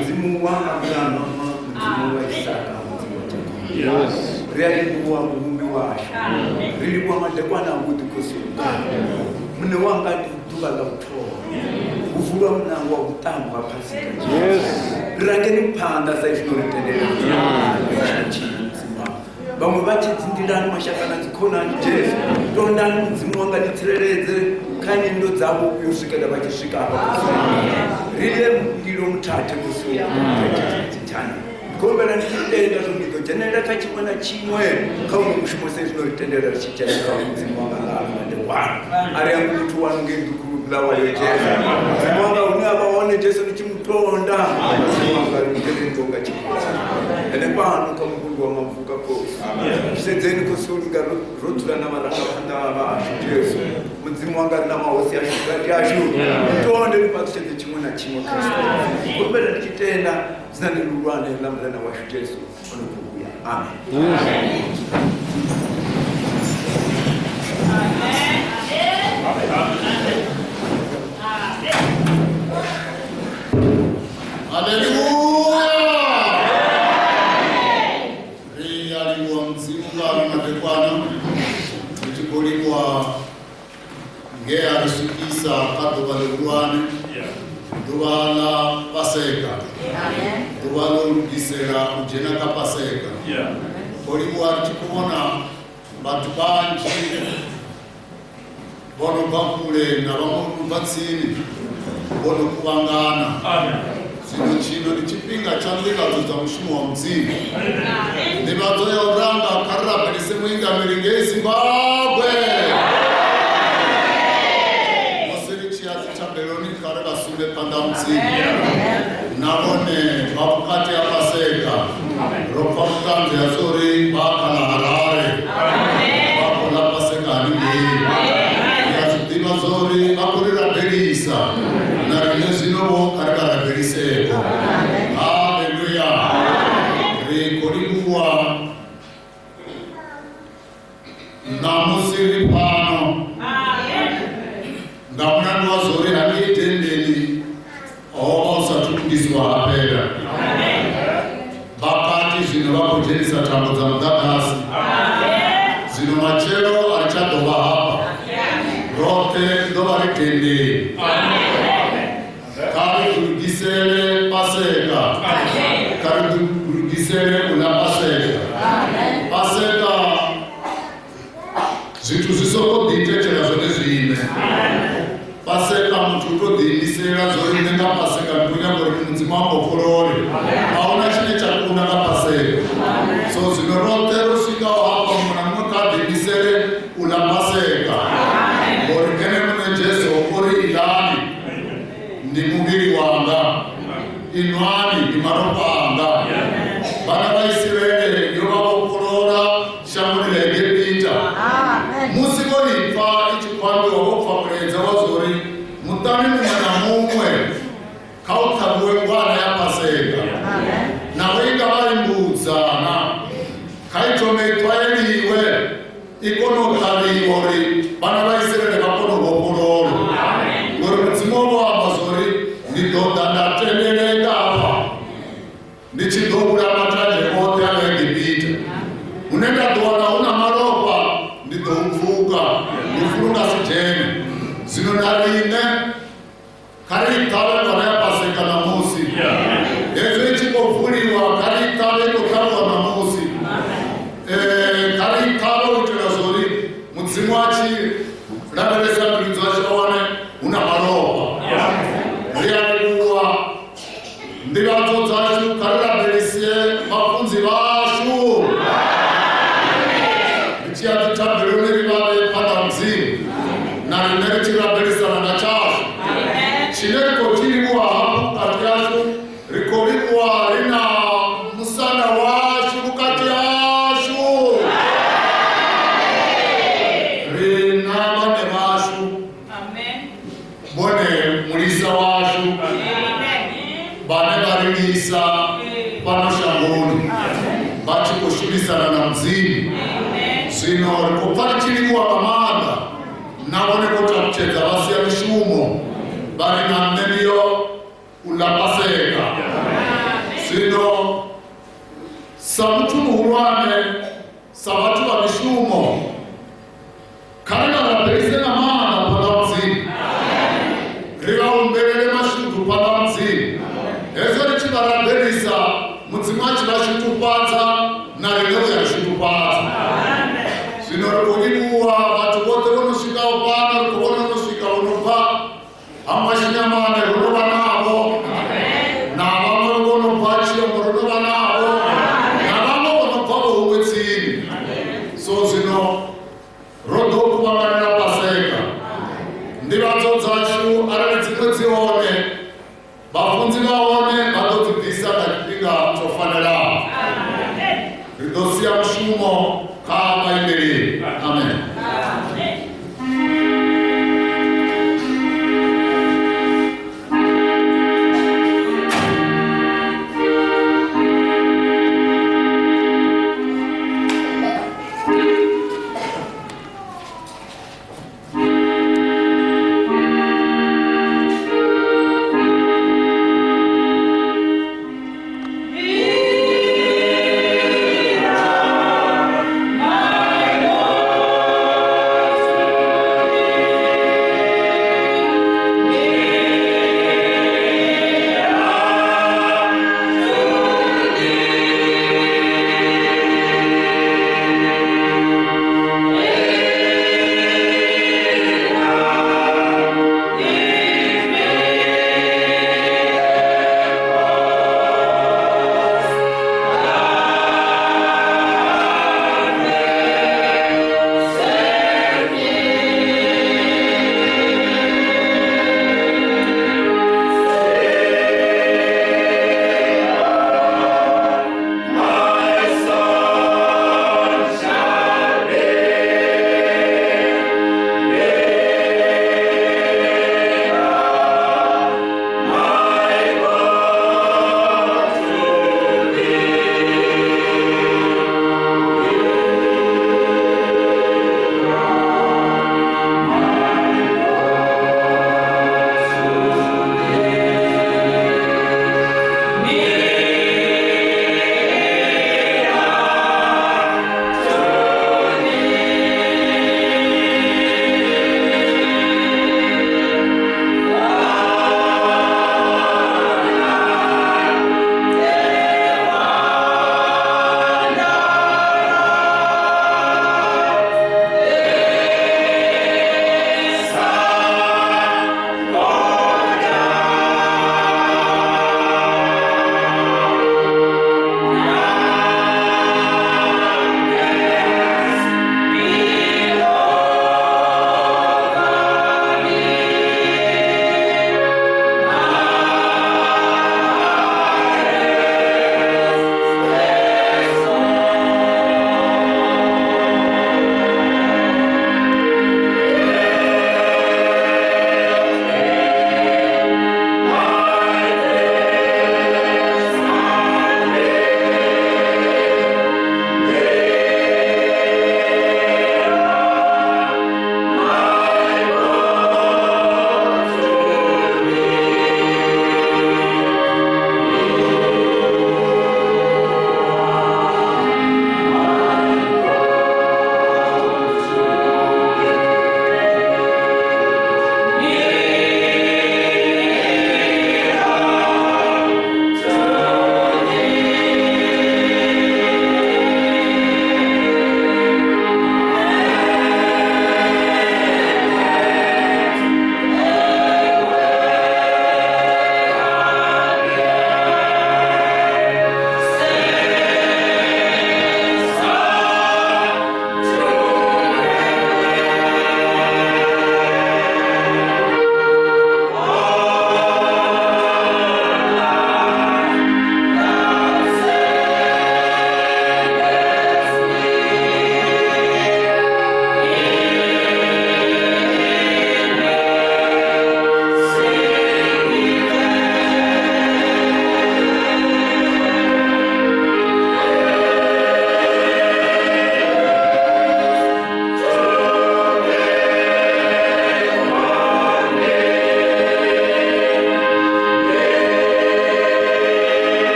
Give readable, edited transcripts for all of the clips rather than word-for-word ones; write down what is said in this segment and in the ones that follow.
Mzimu wangu mzano, mzimu wa Isaka, mzimu wa Jacob. Reali kuwa muumbi washo. Reali kuwa matekwa na nguti kusuka. Mune wanga tuba la utoa. Uvula mna wa utamu wa pasika. Rangeni panda za ishnori tendele. Bamwe bachitsindirana mashakana zikona Jesu. Tondani mzimu wanga nitserereze kanye ndo dzabo yosvikela vachisvika apa rile ndiro mutate kusuka chana kombera ndichitenda zvombidzo jenera kachimwe na chimwe kaune mushumo sezvinoritendera richichana kaune mzimu wanga wanu ari yangu kuti wanu ngendukula wayojeza mwanga unaba waone Jesu nichimutonda mwanga ngendonga chikula ene pano kamungu wa mavuka kosi sedzeni kusulunga rotula na maraka ndava Jesu mudzimu wanga na mahosi ashikati ashu tonde nipatshe chimwe na chimwe Kristo kumbele ndichitenda zinani lulwane namdana wa Jesu onokuya amen Haleluya! Riyaliwa mzimunga matekwana kuchikolibwa ngea risukisa kato balurwane duwala paseka duwala urukisera ujena kapaseka kolibwa chikubona batu banji bono bakule na bamuntu batsini bono kubangana zino chino nichipinga chandilazo za mshumu wa mzimu nibazo ya uranga karra pelise mwinga miringe Zimbabwe mosiri chiazi chambeloni karega sule panda mzimu nabone babukati ya paseka ropa mkanzi ya zori baka na harare bako la paseka alingi ya zutima zori bakurira pelisa na rinezi nobo karega la pelise haleluya rikolikuwa na musiri pano ngamuna wazori halitendeli osa tukudiswa apera bakati zino wakujenisa tambo za mdadasi zino machelo alichadoba hapa rote doba ritendeli kari kurugisele paseka kari kurugisele una paseka paseka zitu zisoko ditechela zote zine paseka mtuto dinisela zote nenga paseka kunya kwa mzima mpokolole hauna chine chakuna na paseka so zinorote rusika hapa mnamuka dinisele una paseka orikene mne Jesu ori ilani ni mubiri wanga inwani ni maropa anga bana wa Israeli yoba okulora shamuri lege pita musigoni fa ichikwando wofa kurenza wazori mutani mwana mumwe kautabwe bwana ya paseka na wenga bali mbuzana kaitometwa eliwe ikono kali ori bana wa Israeli bakono wokulora ngoro mtsimobo abazori nidoda ndatendeleka apa nichidobura mataje wote alengipita unenda doana una maropa ndidomvuka ufunga sijeni zino naline kari tawe bana paseka na musi ezo ichikovuliwa kari tawe tokawa na musi kari tawe utilazori mutsimwachi rabelesa mlinzwachawane una maropa riyalikuwa ndibazo zacu karira belisie mafunzi bashu ichiati tabeloni ribabe pata mzimu na rineri chirabelisa na chasu chineko chilikuwa hapu kati yashu rikolikuwa rina musana washu kati yashu rina bane bashu bone mulisa washu bane barilisa pano shamboni bachi kushimisana na mzimu zino rikopari chilikuwa kamanda nabone kota mcheza basi ya mishumo bari na mnenio ulapaseka zino sabutu muhurwane sabatu wa mishumo karega la pelise na maana pada mzimu riva umbelele mashutu pada mzimu ezo nichibarabelisa mudzimachi vachitupatsa na rinero yachitupatsa zvino rikolibuwa vatu vote vonosvikawo pano rikuvona unosvika unobva hamashinyamane runova navo navamwe vonobva chiyombo runova navo navamwe vonobva voumwe tsini so zvino rodokuvanganira paseka ndivhadzo dzashu arali dzimwe dzione vafundzi vaone vadodzibvisa nga tshifhinga tsho fanelaho ri ḓo sia mushumo kha vhaimbeli. Amen.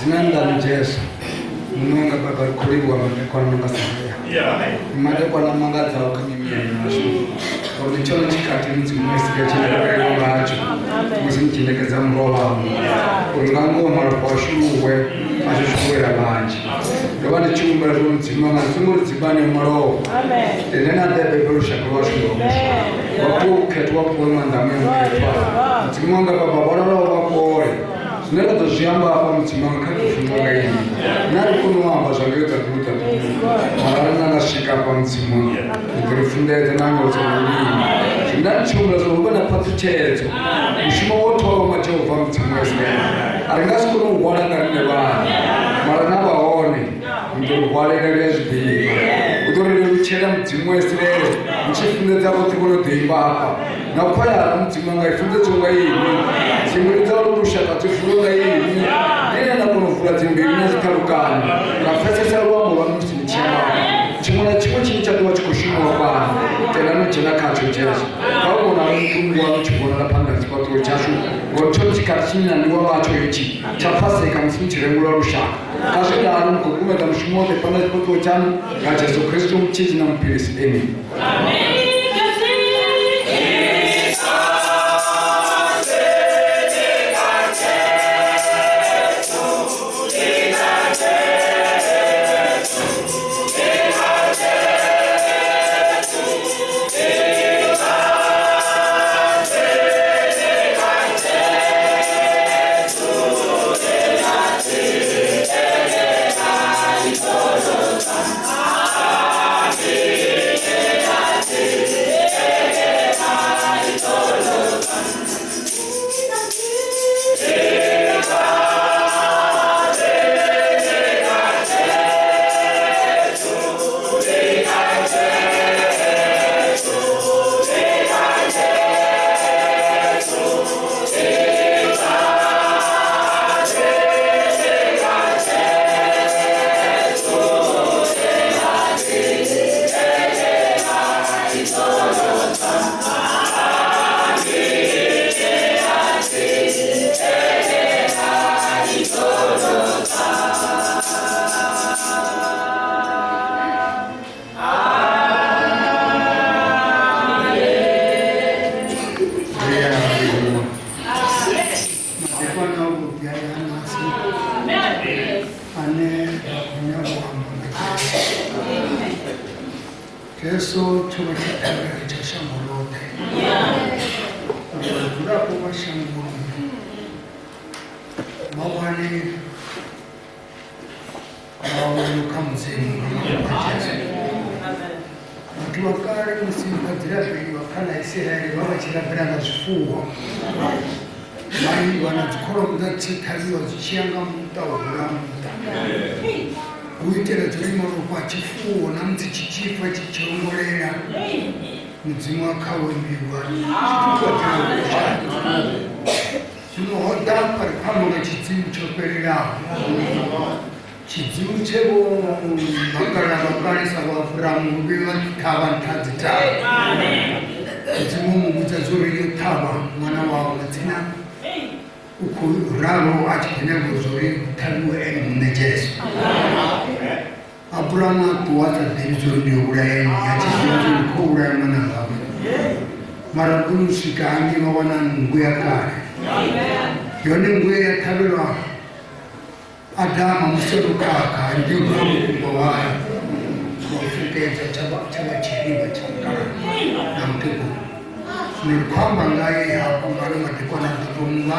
zinanda Jesu munonga baba kuliwa kwa nanga saya made kwa namanga za wakamimia nasho kwa chona chikati mzimwesiga chile kwa bacho mzimkinekeza mroba ungango marapashuwe ashuwe abanje ndabane chumba runzima mazungu zibane maro tenena debe berusha kwasho wapo ketwa kwa mandamwe kwa mzimanga baba bora wakore nela dojamba hapa mzimanga kafunga yini nari kuno amba zaleta kuta marana nashika hapa mzimanga ndirifunde tenango zalini ndani chumba zobana patuchezo mshimo wote wa majova mzimanga aringas kuno wana ngane ba marana baone ndo wale ngezbi udorele uchela mzimwe sire mchifunde zabo tikono deimba hapa na kwaya mzimanga ifunde zonga yini simuri zalo rushaka tufuro yini nene na kuno fura zimbe nezikabukana na fese salwa mu bamusi mchima chimona chimo chinchadwa chikushimwa kwa tena nuchena kacho jesu kawo na mtungu wa chibona na panda zikwato chashu ngocho chikachina ni wa bacho ichi chapase kamsinchire ngula rushaka kaje da arum kukume da mshimote panda zikwato chanu ya Yesu Kristo mchizi na mpirisi amen. Yesu tumekutana chashamba lote. Tunapo shamba. Mawani kamzeni. Watu wakale msimpatirapi wakala Israeli wabachira na zifuwa. Mai wanachukua mdati kaliwa zichianga mtawa. Uitera turimo kwa chifuwo namti chichifa chichongolera mudzimu akawembiwa chinohoda pari pamwe chidzimu choperera chidzimu chebo vakarisa vaavhuramu vevatava ntadzita mudzimu mugudza zoriyotava mwana wavo nadzina ukuraro achipinegozori kutaviwa eni mune Jesu Abraham tuwaza derizo ndio uraeni achizuri ko uraeni mwana wavo maragunu shikangi mawana nguya kare yone nguya tabirwa Adama musoro kaka ndio kwa waya kufukeza chaba chiriba chakara na mtuko ni kwamba ngaye hapo ngalo matiko na tukumwa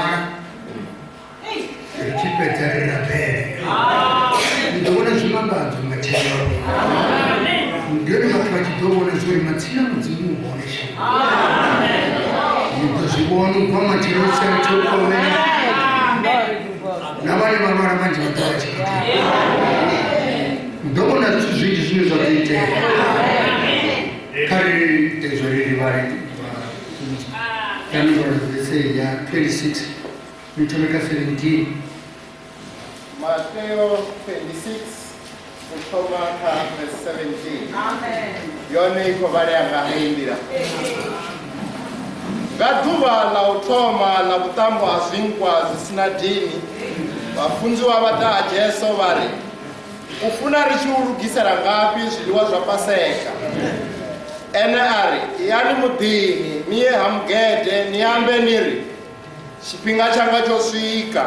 chipetarira pere ndobona zvimamba zvimachero ndiri watu wachidobona zvori matsina mudzimu ubonesha ndozvibona kwa machero chakwe navale varwara vanje vatavachikati ndobona zvizhinji zvine zvatoite kare tezvoriri vari Say, 26, Deuteronomy 17. Matthew 26, verse 17. Amen. Yone ikobale angahindira. Gaduva la utoma la butambo azvinkwa zisina dini vafundziwa va ta Jesu va ri u funa ri xi ulugisela ngapi zwiḽiwa zwa Paseka. Ene a ri yani muḓini ni ye Hamgede ni ambe ni ri tshifhinga tshanga tsho swika.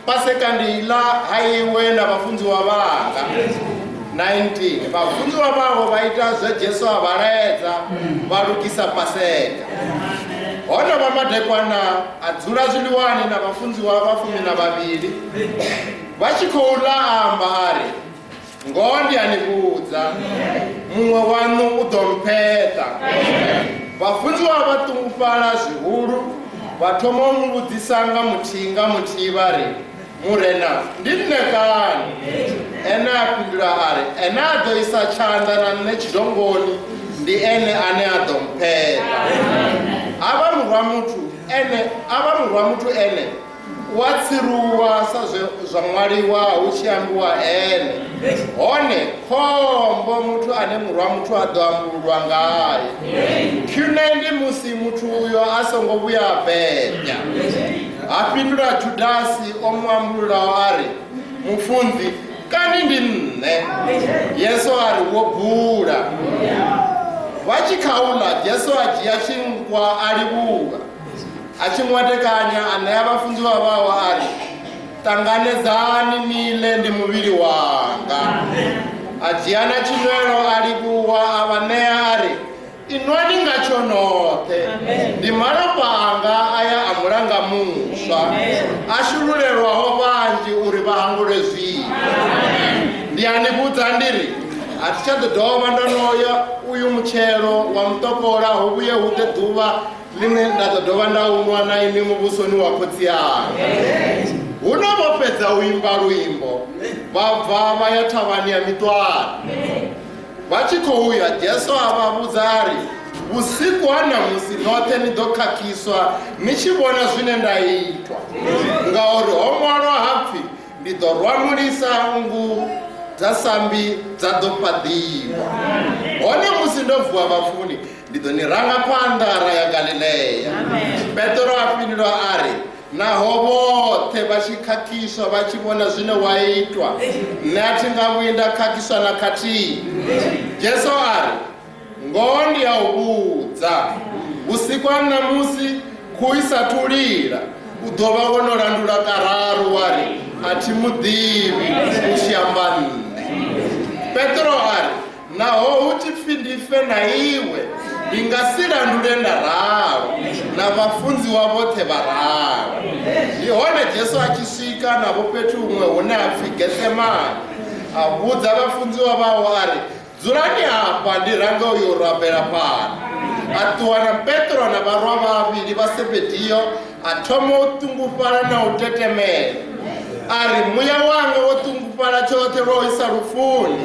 Paseka ndi ila haiwe na vafundziwa vhanga. 19 vafundziwa vavo va ita zwe Jesu a va ledza va lugisa Paseka. Hona va madekwana a dzula zwiḽiwani na vafundziwa va 12 va tshi khou ḽa amba a ri ngoho ndi a ni vhudza muṅwe wanu u ḓo mpheṱa. Vafundziwa vha ṱungufhala zwihulu vha thoma u muvhudzisa nga muthihi vha ri murena ndi nṋe kani? Ene a fhindula a ri ene a ḓo isa tshanḓa na nṋe tshidongoni ndi ene ane a ḓo mpheṱa. Avha murwa muthu ene wa tsiruwa sa zwa ṅwaliwa hu tshi ambiwa ene. Hone khombo muthu ane murwa muthu a ḓo ambululwa ngaye. Khwine ndi musi muthu uyo a songo vhuya a bebya. Ha fhindula Judasi o mu ambululaho a ri mufunzi kani ndi nṋe? Yesu a ri wo bula. Vha tshi khaula Jesu a dzhia tshinkwa a livhuwa a tshi ṅwatekanya a ṋea vafundziwa vawe a ri ṱanganedzani niḽe ndi muvhili wanga. A dzhia na tshinwelo a livhuwa a vha ṋea a ri inwani ngatsho noṱhe ndi malofha anga aya a mulanga muswa a shululelwaho vhanzhi uri vha hangule zwino. Ndi a ni vhudza ndi ri a thi tsha ḓo dovha nda noya uyu mutshelo wa mutokola hu vhuye hu ḓe ḓuvha ḽine nda ḓo dovha nda unwa na ini muvhusoni wa khotsi yanga. Huno vho fhedza u imba luimbo vha bva vha ya thavhani ya miṱwani. Vha tshi khou ya Jesu a vha vhudza a ri vhusiku ha namusi noṱhe ni ḓo khakhiswa ni tshi vhona zwine nda itwa ngauri ho ṅwalwa hapfi ndi ḓo rwamulisa nngu dza sambi dza ḓo fhaḓiwa. Hone musi ndo vuwa vhafuni ndi ḓo ni ranga phanḓa ra ya Galileya. Petro a fhindula a ri naho vhoṱhe vha tshi khakhiswa vha tshi vhona zwine wa itwa nṋe a thi nga vhuyi nda khakhiswa na khathihi. Jesu a ri ngoho ndi a u vhudza vhusiku ha namusi khuhu i sathu lila u ḓo vha wo no landula kararu wa ri a thi muḓivhi u tshi amba nṋe. Petro a ri naho hu tshi pfi ndi fe na iwe ndi nga si landule nda ralo na vafundziwa vhoṱhe vha ralo. Ndi hone Jesu a tshi swika navho fhethu huṅwe hune ha pfi Getsemani a vhudza vafundziwa vawo a ri dzulani hafha ndi range uyo rabela pano. A ṱuwa na Petro na vharwa vhavhili vha Sebediyo a thoma u ṱungufhala na u tetemela a ri muya wanga wo ṱungufhala tshoṱhe lwo isa lufuni.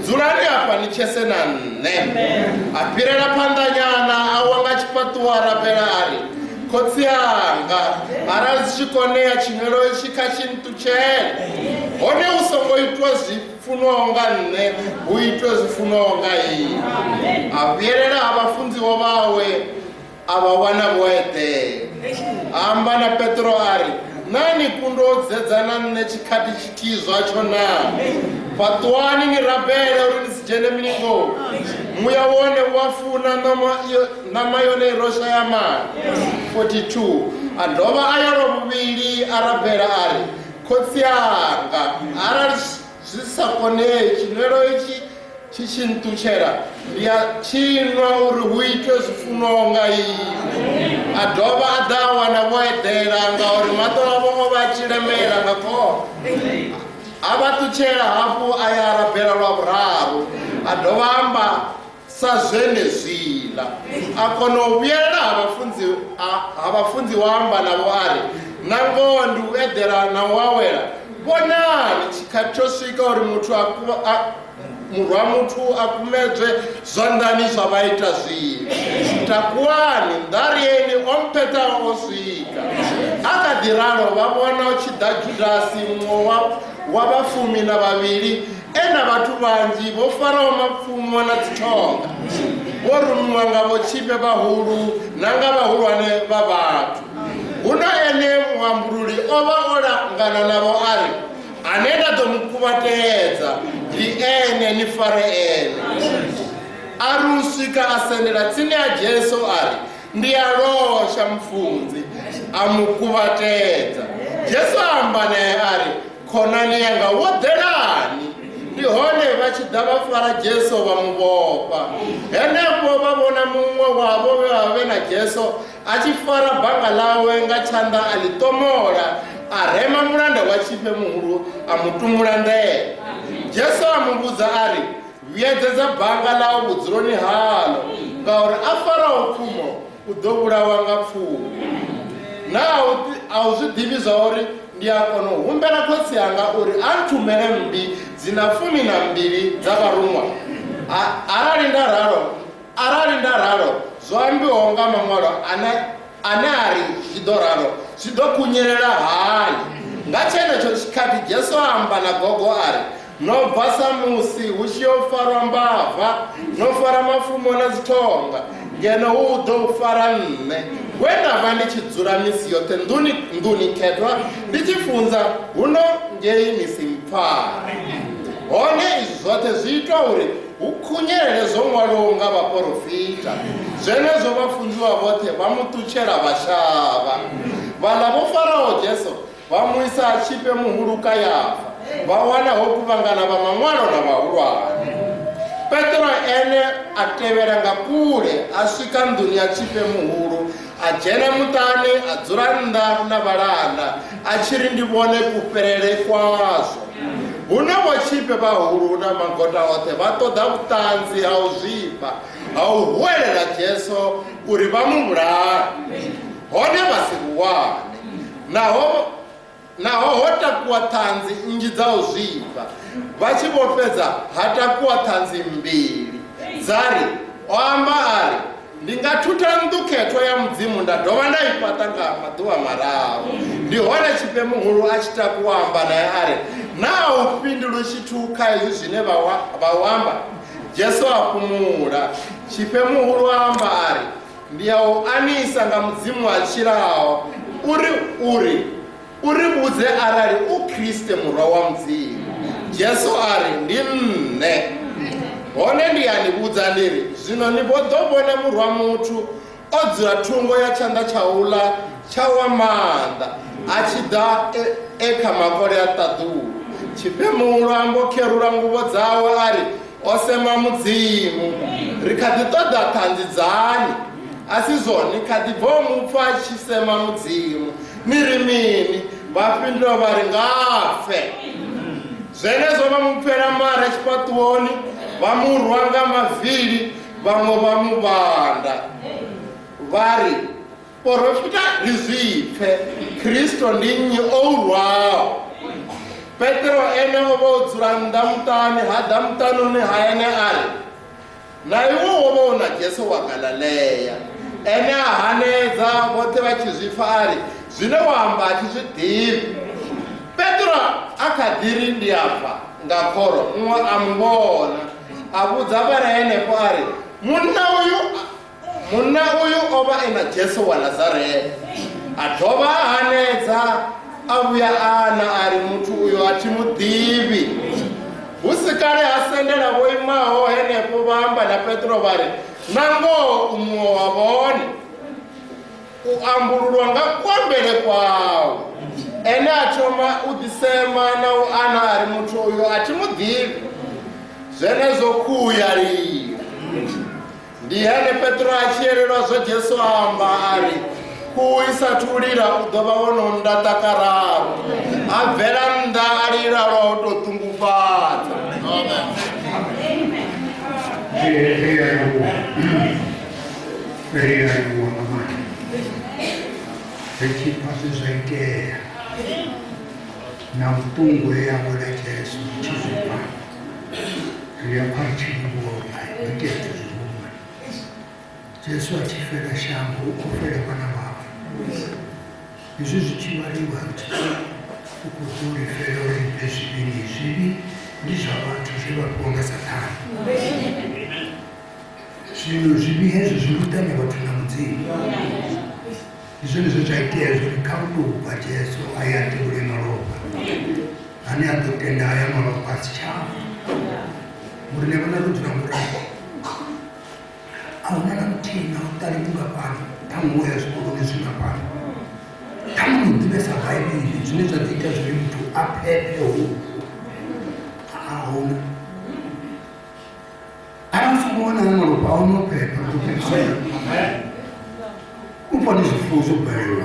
Dzulani hafha ni tshese na nṋe. A fhirela phanḓa nyana a wa nga tshifhaṱuwo a rabela a ri khotsi yanga arali zwi tshi konea tshinwelo itshi kha tshi nṱutshele. Hone hu songo itwa zwifunwaho nga nṋe hu itwe zwifunwaho nga iwe. A vhuyelela ha vafundziwa vawe a vha wana vho eḓela. A amba na Petro a ri nani kundo dzedza na nṋe tshikhathi tshithihi zwatsho na? Fhaṱuwani ni rabele uri ni si dzhene milingoni. Muya wone wa funa ṋama yone i roshaya mani. 42 a dovha a ya lwa vhuvhili a rabela a ri khotsi yanga arali zwi sa konei tshinwelo itshi tshi tshi nṱutshela ndi a tshinwa uri hu itwe zwifunwaho nga iwe. A dovha a ḓa a wana vho eḓela ngauri maṱo avho o vha a tshi lemela nga khombo. A vha ṱutshela hafhu a ya rabela lwa vhuraru a dovha amba sa zwenezwiḽa. A kona u vhuyelela ha vhafundziwa amba navho a ri na ngoho ndi u eḓela na u awela vhonani tshikhathi tsho swika uri murwa muthu a kumedzwe zwanḓani zwa vha ita zwino. Takuwani nḓariyeni o mpheṱaho o swika. A kha ḓi ralo vha vhona u tshi ḓa Judasi muṅwe wa vha12 na vhathu vhanzhi vho faraho mapfumo na dzithonga vho rumiwa nga vhotshipe vhahulu na nga vhahulwane vha vhathu. Huno ene muambululi o vha o akakana navo ari anenda tomukuvatedza ndi ene ni fare ene ari usvika asendera tsini ya Jesu ari ndiyarosha mufudzi amukuvatedza. Jesu amba naye ari khonani yanga wodelani ndihone vachida vafara Jesu vamuvopa. Henepo vavona mumwe wavo vave na Jesu achifara bhanga lawe ngachanda alitomola arema mulanda wachipe muhulu amutumula ndee. Jesu amubudza ari vuyedzedza bhanga lawo budzironi halo ngauri afarawo pfumo udovulawa nga pfumo. Naho auzvidivi zvauri ndiyakona humbera kotsi yanga uri antumere mbi dzina 12 dzakarumwa. Arali ndararo zvoambiwawo nga mamwalo ane ari zvidoraro zvidokunyerera hani. Ngachenecho chikati Jesu amba nagogo ari nobva samusi uchiyofarwa mbavha nofara mafumo nezitonga ngeno udofara nne wendava ndichidzura misi yote nduni ketwa ndichifunza huno ngei misi mpfare. Hone izvi zvote zviitwa uri ukunyerere zomwalonga vaprofita zvenezvo vafundziwa vote vamutuchera vashava. Vana vofarawo Jesu vamuisa achipe muhuruka yafa vawanaho kuvangana vamamwalo na vahulwane. Petro ene ateveranga kule asvika nduni achipe muhuru ajena mutani adzura nda navalanda achiri ndivone kuperere kwazvo. Huno vachipe vahuru na magota ote vatoda vutanzi hauzvipa hauhwerera Jesu uri vamubulale. Hone vasikuwane naho hotakuwa tanzi inji dzao zvipa vachivopedza hatakuwa tanzi mbiri dzari oamba ari ndingatuta nduketwa ya mudzimu ndadhova ndaipata nga maduva marawo. Ndihone chipe muhuru achita kuamba naye ari nawo kupindulu chituka izvi zvine vawamba. Jesu apumura chipe muhuru amba ari ndiyawo anisa nga mudzimu achirawo uri budze arari uKriste murwa wa mudzimu. Jesu ari ndinne. Hone ndiyani budza ndiri zvino ndibodobona murwa mutu odzura tungo ya chanda chaula chawamanda achida eka makore atatu. Chipe muhuru ambokerura nguvo dzawo ari osema mudzimu rikaditoda tanzidzani asi zoni kadibvomupfa achisema mudzimu nirimini vapindura vari ngafe. Zvenezvo vamupera mari chipatuoni vamurwanga mavhiri vamwe vamuvanda vari porofita rizvipfe Kristo ndinyi ourwawo. Petro enewo vodzura ndamutani hadamutani haene ari naiwowo vona Jesu wa Galileya ene ahanedza vote vachizvifa ari zvino wamba achizvidivi. Petro akadhiri ndiapa ngakoro mumwe amubona abudza vari enepo ari munna uyu ova ena Jesu wa Nazareti adhova ahanedza avuya ana ari mutu uyo atimudivi. Usikale asendera voimaho henepo vamba na Petro vari nango umwe wavone uambululwa ngakwambere kwawo ene achoma udisema nawo ana ari mutu uyo atimudivi zvenezokuyarira. Ndihene Petro achiyererwa zvo Jesu amba ari kuisatulira udova wonondatakararo abvera nda ariraro autotungufadza. Zvichipasi zvaiteya namutungu yavo naJesu chizvipa zviyakwachivona notedza zvivuma. Jesu achifera shango ukufera vana vavo. Izvi zvichivariwa kuti ukukurifera uripe zviviri zvivi ndizvavantu zvivaponga Satani. Zvinhu zvivi hezvo zvirikutanya vatuna mudzimu. izvoni zvochaitea zvori kaudugwa Jesu aiateure maropa ani atotenda aya maropa asichafa muri nevana rudzi ramurako auna namutina utari kunga pano tamuoya zvikuru nezvinga pano tamunodivesa bhaibheri zvine zvadziita zviri mutu apepe huku auna arasikuona maropa aunopepa kutopepsona upane zvifuwo zvobharirwa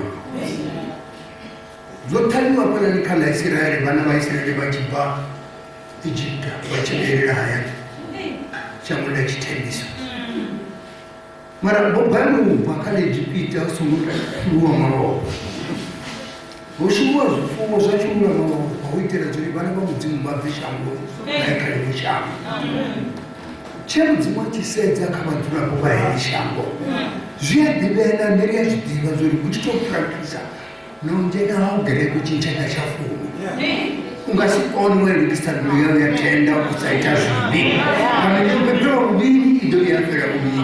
zvotariwa pana nekana Israeri vana vaIsraeri vachibva Ijipta vachiberera haya chamuda chitendiso mara bobharirwa kana Ijipita usungura kuruwa maropa voshuwa zvifuwo zvachiura maropa uitira zviri vana vamudzimu vabve shango vaikare mushango chemudzimu achisedza akavadzurapo vahere shango zviadhivena mberi yazvidiva zvori kuchitopurakisa nonjena augere kuchinchana chafumo ungasikoni werekisano yao yatenda kusaita zvivi kana nyopepera kuviri ido yafera kuviri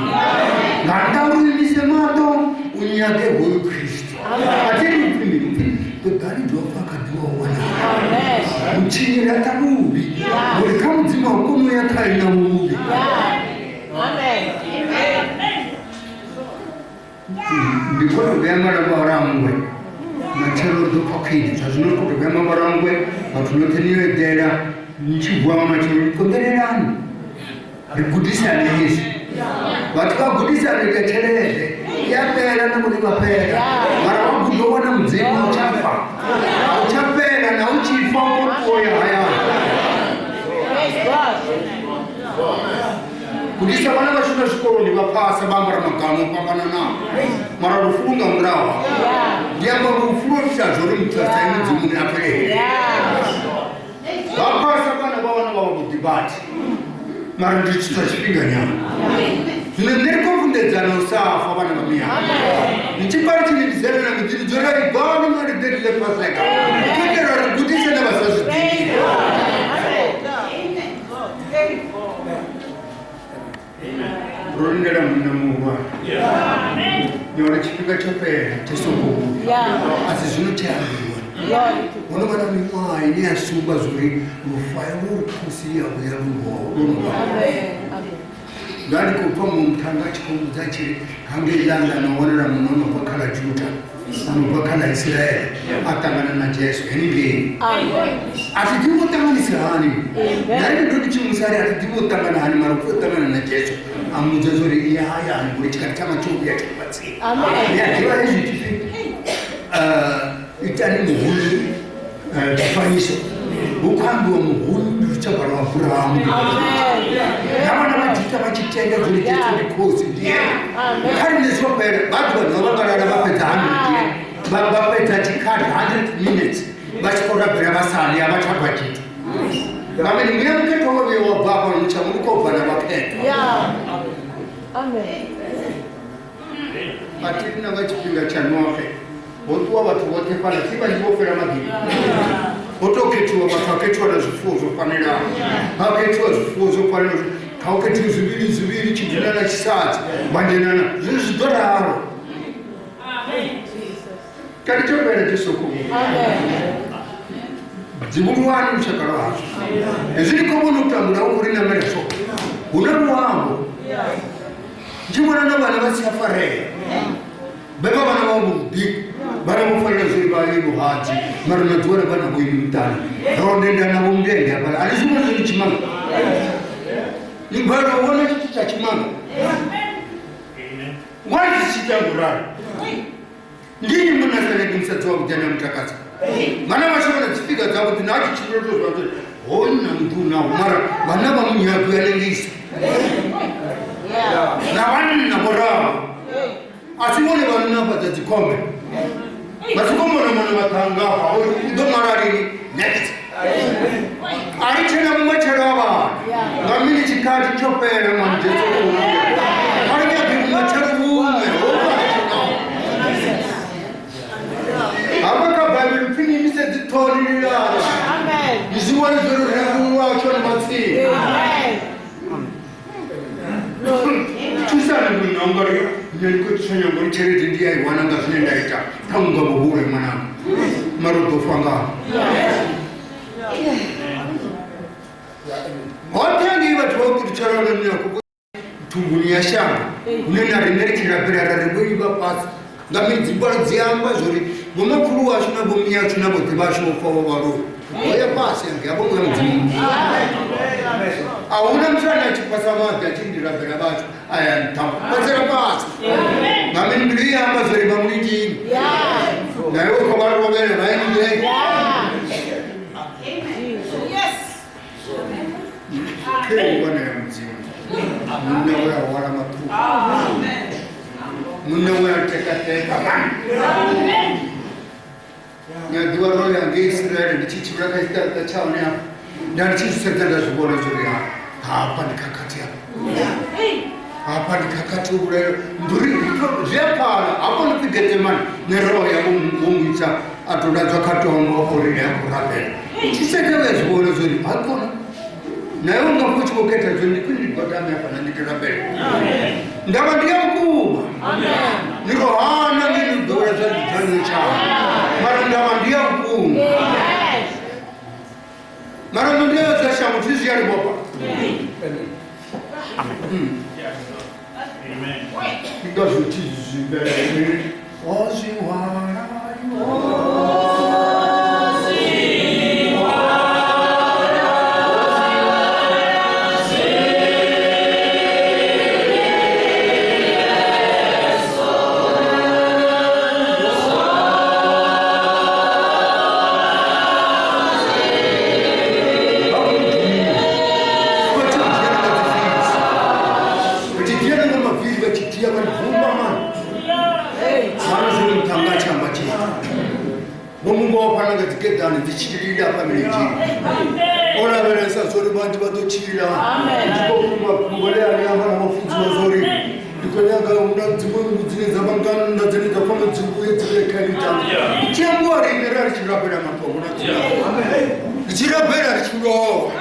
ngandaurimise mato unyake huyu Kristu atiri mpimiri begari dhofa kadhiwawana muchinyira tamuvi muri kamudzima hukumu yakaina muvi ndikona kuyamara varangwe machero dopakidi zvazvinokuti kuyama varangwe vatunoteniwedera nichigwama machero kombererani rigudisane yesu vati vagudisane kachereze yapera nokuti vapera mara vakuzoona mudzimu uchafa uchapera nauchifa kotoya haya kudisa vana vasvika zvikoroni vapasa bamba ramagano pambana navo mara rufunga murawa ndiamba rufurotisazvo rimutsasai mudzimu neaperere vapasa vana vavana vava kudhibati mara ndichita chipinga nyama zvino ndirikofundedzana usafa vana vamiya ndichipari chinidizerana kuti ridzorai gano maridherile pasaka kuitira rigudise nevasazvidhiri rondera muna muwa nyora chipinga chapera chesokoku asi zvinochayambirwa unovana mimwai neyasungwa zvori rufayo rorikusiya kuya ruhoa ndarikupa mumutanga chikombudza chiri hange ilanga naonera muno unobva kana Juda unobva kana Israeri atangana naJesu heningeni asi ndingotanganisa hani ndarike ndoti chimusari ati ndingotangana hani mara kutotangana naJesu amudza zori iye haya ani kuri chikati chamachokuya chikubatsira yadiva izvi chifi itani muhuni chifaniso ukambiwa muhuni uchabvarwa Abhurahamu navana vaJudha vachitenga zuri Jesu ndikosi ndiye kari nezvopera vanhu vanovangarara vapedza 100 vapedza chikari 100 minutes vachikorabhira vasani avatsvagwa chito vamweni mune muketo wove wabvapa muchamurikobva navapeta vatirina vachipinga chanofe votuwa vatu vote pana siva ndivofera magiri votoketiwa vatu vaketiwa nazvifuwo zvofanira vaketiwa zvifuwo zvofanira kauketiwa zviviri chibvinana chisadzi mandenana zviri zvidoraro kati chopera chesoko dzimuruwani mushakaro hazvo ezvirikovono kutambura uri namereso una ruwambo ndichimona navana vasiyafarera beba vana vamubhiku vana vofanira zviri vaivo hadzi marinadzora vana voini mutani raondenda navo mudende apana alizvimwe zviri chimanga nibvaroona chiti chachimanga wazisichangurara ndini munasaredi musadzi wakutana mutakadza vana vashona dzifika dzavo kuti nachi chinotozva kuti hona mutunawo mara vana vamunyaku yanengisa navanina voravo asi vone vanonapadza dzikombe vasikombonomona vatangafa idomarariri next arichena mumachero avanhu ngamini chikati chopera mwanjesu arinyabvi mumachero vumwe havakabhaviri pfinimise dzitorirana izviwani zvero zvinakuru wacho nematsiri tusani munhongorio Nilikuwa tusanya ngoni chere ndia iwana ngazine ndaita. Tanga buhure mwanangu. Marodo fanga. Watangi watu wakuchara nani yako. Tungunia shamba. Nena rimerikira pera riburi bapasa. Ngami zibara ziamba zori. Boma kuru ashuna bomia tuna botibasho fawo waro. Oya pasi yange abo mzimu. Auna mshana chipasa mapya chindira pera bacho. Aya ntamu. Pasera pasi. Ngami ndria amba zori bamuriji. Na yo kwa waro wabele baini ye. Kei wana ya mzimu. Muna wea wala matu. Muna wea teka man. Ya dua roho yange Israeli ni chichi braka ita chaone hapo. Ndani chichi sekenda zubona zuri hapa nikakati hapo. Hapa nikakati ule nduri zepala hapo nipigete man ne roho ya Mungu cha atunazo katongo ore ya kurabe. Chichi sekenda zubona zuri hapo. Na yeye ngakuchi koketa zuri kwindi godame hapa na nikirabe. Amen. Ndaba ndiye mkuu. Amen. Niko hana mimi dora za jana cha. Mara ndawandia mkuu. Yes. Mara ndio zasha mtizi yale baba. Amen. Because it is very ndichirira pamene ora veresa zori bantu batochirira ngole ari amana mafunzo zori ndikonyanga una dzimwe dzine dzabangana ndadzine dzafamba dzimbuye dzine kalita chembo ari nera chirapera mapongo na chirapera chiro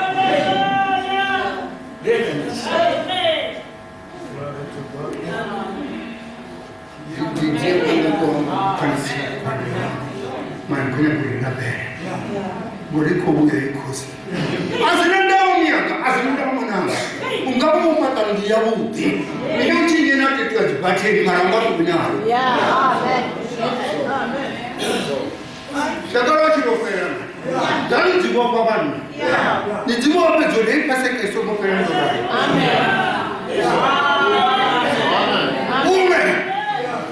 Moriko buya ikosi. Azinenda omianga, azinenda mananga. Ungabo umatangi ya buti. Mimi chingena kitu ajibate maramba kunyara. Yeah, amen. Amen. Shakara chirofera. Dani jibo babani. Yeah. Ni jibo pejole pase keso mofera ndo. Amen. Amen.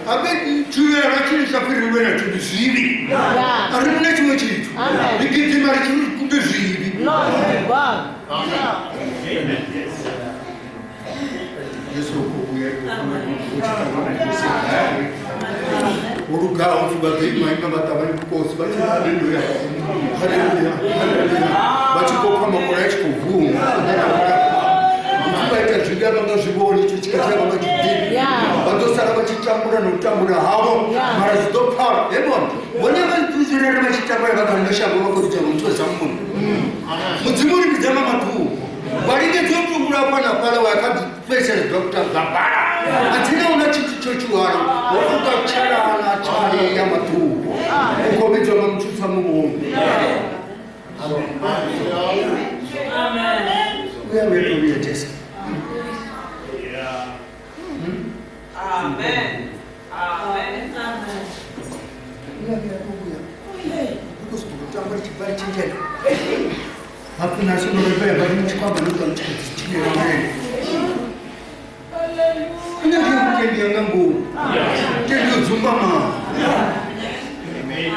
Abe tuwe rakini safiri wena tubizibi. Yeah. Arune tuwe chitu. Amen. Nikiti mari tubizibi. Lord God. Amen. Yesu kubuye uruka ufubaga imana batabari kukosi bati haleluya. Haleluya. Bachikopa makora chikuvuma. Baita julia banga jiboni chichikaza banga kidini. Bandosara bachichambura notambura habo. Marazidopa ebon. Whenever tuzirera bachitambura bakandasha bakuricha muntu zamuntu. Muzimuri bijama matu. Barige tokugura pana pala wakati special doctor Gabara. Atina una chichichochuara. Wafuka chara ana chari ya matu. Uko bijama mchusa Mungu. Amen. Amen. Where will we adjust? Amen. Amen. Amen. Because to jump into the children. Happy national repair, but you come and look at the children. Hallelujah. Can you go? Can you Zumbama? Amen.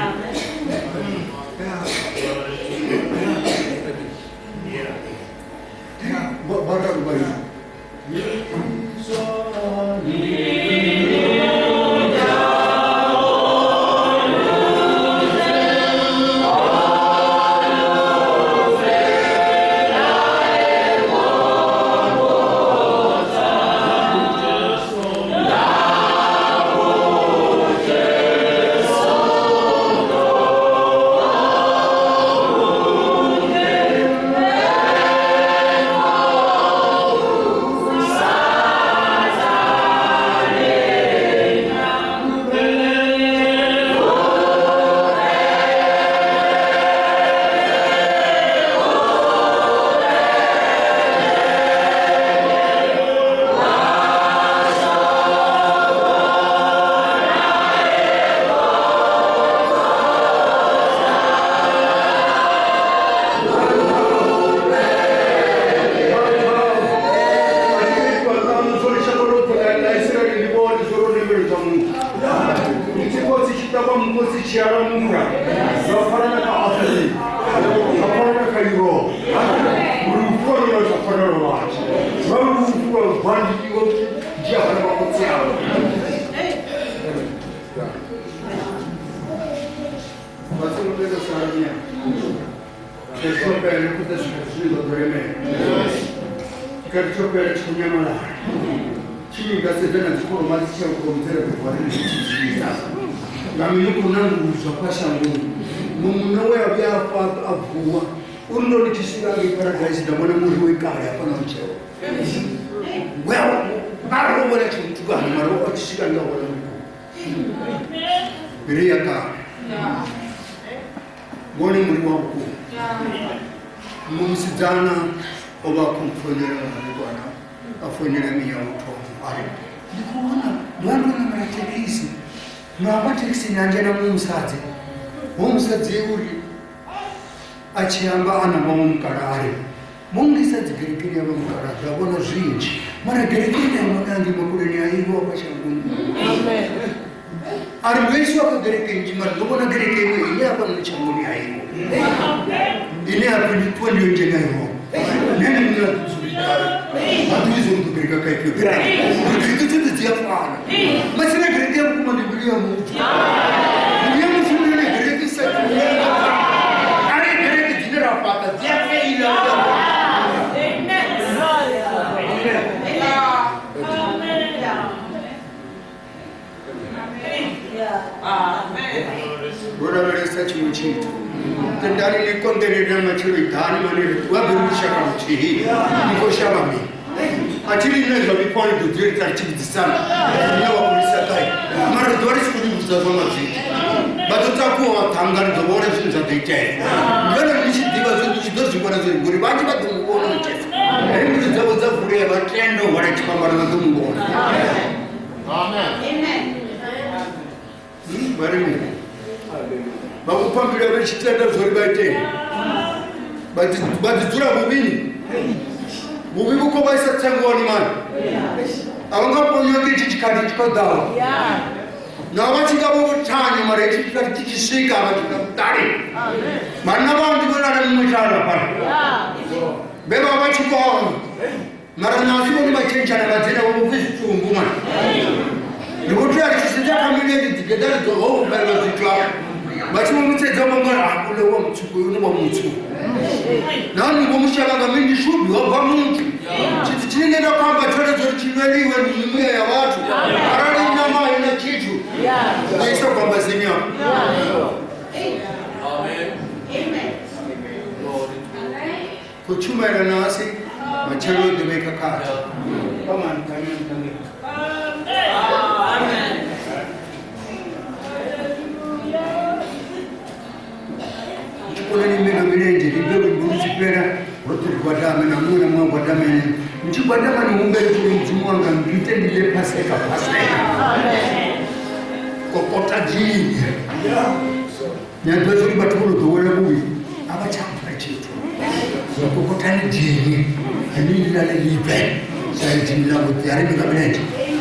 Oh Zafanana afeli. Zafanana kairo. Mulufuano zafanana wachi. Mulufuano bandi yo dia para makotia. Mas não precisa saber. Pessoa perde o que está escrito do remédio. Quero que eu perca o minha mala. Tinha que ser dentro de forma mais que eu conter para poder utilizar. Na minha opinião, o seu passado não é a rua. O nome que se dá para trás da mão não foi cara para não ser. Well, para o que tu ganha, mas o que se ganha agora não. Viria cá. Boni mliwangu. Mumsijana oba kumfonyera mwana. Afonyera miya utomu. Ari. Ndikuona mwana na matekisi. Mwaba tekisi nanjana mumsaje. Mumsaje uri. Achiamba ana mumkara ari. Mungisa zigerekeni mumkara. Dabona zinji. Mara gerekeni mwanangi makureni aibo pashangu. Amen. Armesho ko gerekeni mar dobona gerekeni ile apa mchangoni aibo. Ile apa ni twali nje nayo. Nene ni tuzulika. Atuizo kugereka kai pio. Gerekeni tete dia fana. Masina gerekeni kuma ndibulia mu. Ndiye mfumile gerekeni sa. Ari gerekeni dinera pata dia fe ile. Bora ver essa chimchito. Tendari ni kondere na machuri dhani mane tua birusha kamchi. Niko shamami. Achili neza biponi kudiri taratibu sana. Ndio wakulisa kai. Mara dwari sikuni mustafama zi. Bado takuwa tangani dobore zinza deke. Ngana nishi diba zindu dozi bora zindu guri baji bado muona mchezo. Hebu zaboza fure ba trendo wale chipambana na muona. Amen. Amen. Bari bakupambira bechitenda zori baite bati tura bubini bubi buko baisa tsangoni man avanga ponyoke chichikadi chikodawa na vachika bokutanya mare chikadi chichisika vachika tari manna vandu vana mumutana pana beba vachiko mara nasi voni vachenjana vadzena vomufisumbu man ndikuti achisija kamileti digedari toho mbele zitwa bachimu mutedza mangara kule wa mutsuku uno wa mutsu nani bomushaka mindi shubi wa muntu chiti chinenge na kwamba chore chori chineliwe ni mwe ya watu arali nyama ina kitu naisa kwamba zinya amen amen kuchuma ina nasi machero dimeka kata kama ntamye amen. Kuna ni meno milenje, libebe mbuzi pera, wote kwa na mwana mwa kwa damu. Nchi kwa damu ni umbele kumjumwanga mbite ndile paseka. Amen. Kokota jini. Nyandozo libatulu tuwele bubi. Abachapa chitu. Kokota ni jini. Ani lale libe. Sai jini la bote ari bikabilenje. Amen.